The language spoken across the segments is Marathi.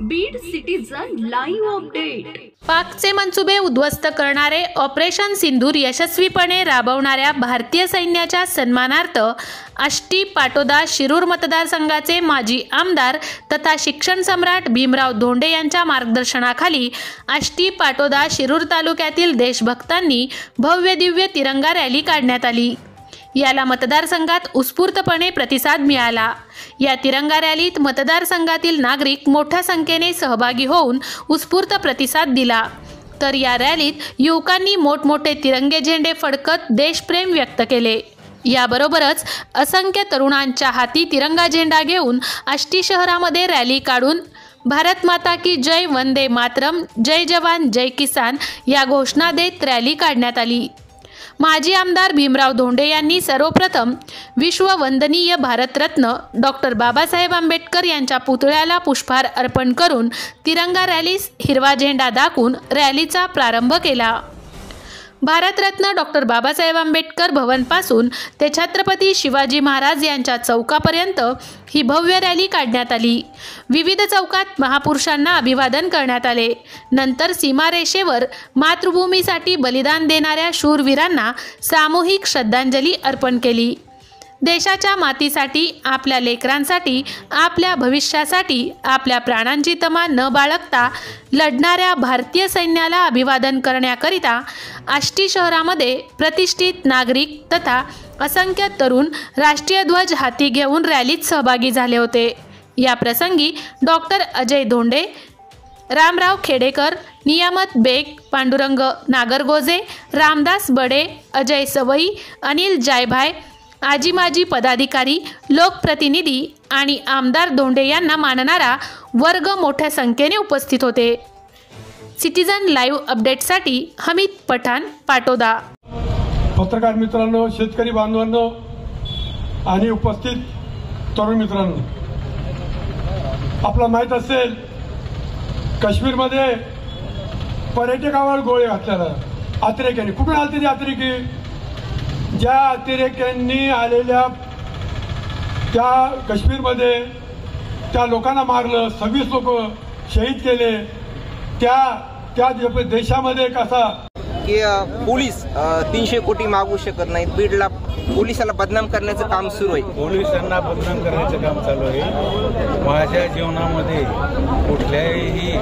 Beed citizen live update. पाकचे मनसुबे उद्ध्वस्त करणारे ऑपरेशन सिंदूर यशस्वीपणे राबवणाऱ्या भारतीय सैन्याच्या सन्मानार्थ आष्टी पाटोदा शिरूर मतदारसंघाचे माजी आमदार तथा शिक्षण सम्राट भीमराव धोंडे यांच्या मार्गदर्शनाखाली आष्टी पाटोदा शिरूर तालुक्यातील देशभक्तांनी भव्य दिव्य तिरंगा रॅली काढण्यात आली। याला मतदारसंघात उत्स्फूर्तपणे प्रतिसाद मिळाला। या तिरंगा रॅलीत मतदारसंघातील नागरिक मोठ्या संख्येने सहभागी होऊन उत्स्फूर्त प्रतिसाद दिला। तर या रॅलीत युवकांनी मोठमोठे तिरंगे झेंडे फडकत देशप्रेम व्यक्त केले। याबरोबरच असंख्य तरुणांच्या हाती तिरंगा झेंडा घेऊन आष्टी शहरामध्ये रॅली काढून भारत माता की जय, वंदे मातरम, जय जवान जय किसान या घोषणा देत रॅली काढण्यात आली। माजी आमदार भीमराव धोंडे यांनी सर्वप्रथम विश्ववंदनीय भारतरत्न डॉक्टर बाबासाहेब आंबेडकर यांच्या पुतळ्याला पुष्पहार अर्पण करून तिरंगा रॅलीस हिरवा झेंडा दाखवून रॅलीचा प्रारंभ केला। भारतरत्न डॉक्टर बाबासाहेब आंबेडकर भवनपासून ते छत्रपती शिवाजी महाराज यांच्या चौकापर्यंत ही भव्य रॅली काढण्यात आली। विविध चौकात महापुरुषांना अभिवादन करण्यात आले। नंतर सीमारेषेवर मातृभूमीसाठी बलिदान देणाऱ्या शूरवीरांना सामूहिक श्रद्धांजली अर्पण केली। देशाच्या मातीसाठी, आपल्या लेकरांसाठी, आपल्या भविष्यासाठी आपल्या प्राणांची तमा न बाळगता लढणाऱ्या भारतीय सैन्याला अभिवादन करण्याकरिता आष्टी शहरामध्ये प्रतिष्ठित नागरिक तथा असंख्य तरुण राष्ट्रीय ध्वज हाती घेऊन रॅलीत सहभागी झाले होते। या प्रसंगी डॉक्टर अजय धोंडे, रामराव खेडेकर, नियामत बेग, पांडुरंग नागरगोजे, रामदास बडे, अजय सवई, अनिल जायभाय आजी माजी पदाधिकारी, लोकप्रतिनिधी आणि आमदार धोंडे यांना मानणारा वर्ग मोठ्या संख्येने उपस्थित होते। सिटीजन लाईव्ह अपडेटसाठी हमीद पठाण, पाटोदा। पत्रकार मित्रांनो, शेतकरी बांधवांनो आणि उपस्थित तरुण मित्रांनो, आपला माहित असेल काश्मीरमध्ये पर्यटकावर गोळे घातलेला अतिरेक्यांनी। कुठून आले ते अतिरेकी? ज्या अतिरेक्यांनी आलेल्या त्या काश्मीरमध्ये त्या लोकांना मारलं, 26 लोक शहीद केले। त्या देशामध्ये कसा की पोलीस 300 कोटी मागू शकत नाहीत। बीडला पोलिसाला बदनाम करण्याचं काम सुरू आहे। पोलिसांना बदनाम करण्याचं काम चालू आहे। माझ्या जीवनामध्ये कुठल्याही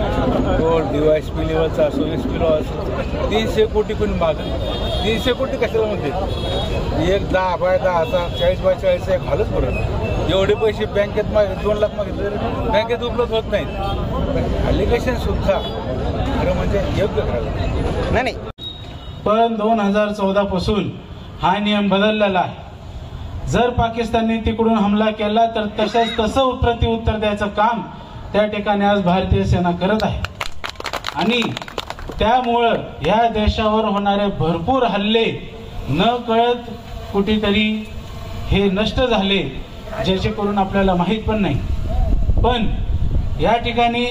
DYSP लेवलचा असो, SP लेवल असो, 300 कोटी पण मागत। 300 कोटी कशाला म्हणते? एक 10 बाय 10 40 बाय 40 एक हालच पडत। एवढे पैसे बँकेत 2 लाख मागितले बँकेत उपलब्ध होत नाहीत। अलिगेशन सुद्धा खरं म्हणजे योग्य करायला नाही। पण 2014 पासून हा नियम बदललेला आहे। जर पाकिस्तानने तिकडून हमला केला तर तसं प्रत्युत्तर द्यायचं काम त्या ठिकाणी आज भारतीय सेना करत आहे। आणि त्यामुळं या देशावर होणारे भरपूर हल्ले न कळत कुठेतरी हे नष्ट झाले, ज्याचे करून आपल्याला माहीत पण नाही। पण या ठिकाणी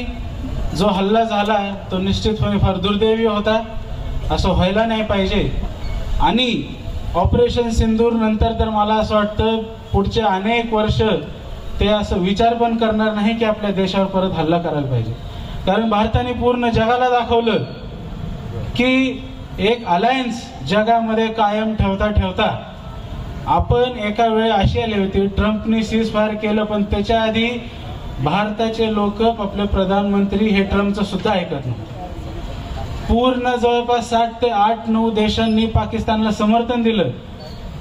जो हल्ला झाला तो निश्चितपणे फार दुर्दैवी होता, असं व्हायला नाही पाहिजे। आणि ऑपरेशन सिंदूर नंतर तर मला असं वाटतं पुढचे अनेक वर्ष ते असं विचार पण करणार नाही की आपल्या देशावर परत हल्ला करायला पाहिजे। कारण भारताने पूर्ण जगाला दाखवलं की एक अलायन्स जगामध्ये कायम ठेवता ठेवता आपण एका वेळ अशी आली होती, ट्रम्पने सीजफायर केलं, पण त्याच्या आधी भारताचे लोक, आपले प्रधानमंत्री हे ट्रम्पचं सुद्धा ऐकत नव्हते। पूर्ण जवळपास 7 ते 8-9 देशांनी पाकिस्तानला समर्थन दिलं,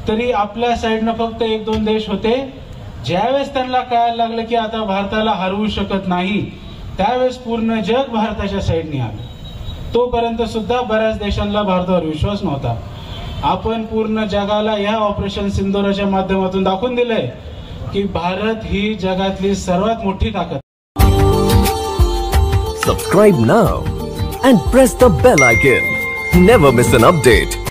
तरी आपल्या साईडनं फक्त 1-2 देश होते। ज्यावेळेस त्यांना कळायला लागलं की आता भारताला हरवू शकत नाही, त्यावेळेस पूर्ण जग भारताच्या साईडने आलं। तोपर्यंत सुद्धा बऱ्याच देशांना भारतावर विश्वास नव्हता। आपण पूर्ण जगाला या ऑपरेशन सिंदूरच्या माध्यमातून दाखवून दिलंय की भारत ही जगातली सर्वात मोठी ताकद। Subscribe now and press the bell icon. Never miss an update.